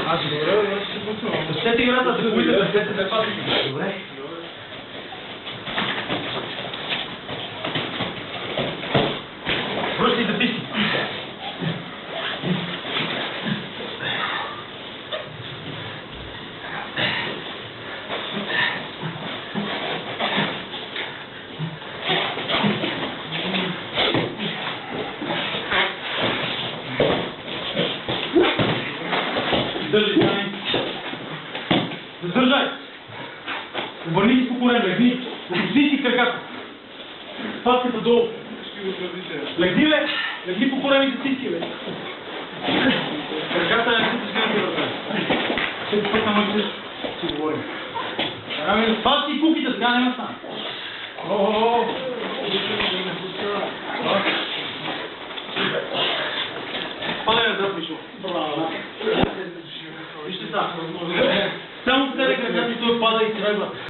Добре, аз ще почвам. Пustете играта да поиде, пустете да пати. Добре. Връщай да писи. Задържай, Тани. Задържай! Обърни си по корем, легни. Опусни си краката. Патката долу. Легни, бе! Легни по корем и затиски, бе. Краката е като сгънати върта. Всеки път на мъжите си говорим. Пази си куките, сега няма стана. Падай на дръпнишо. Браво. Вижте са. Само къде краката и той пада и тръгва.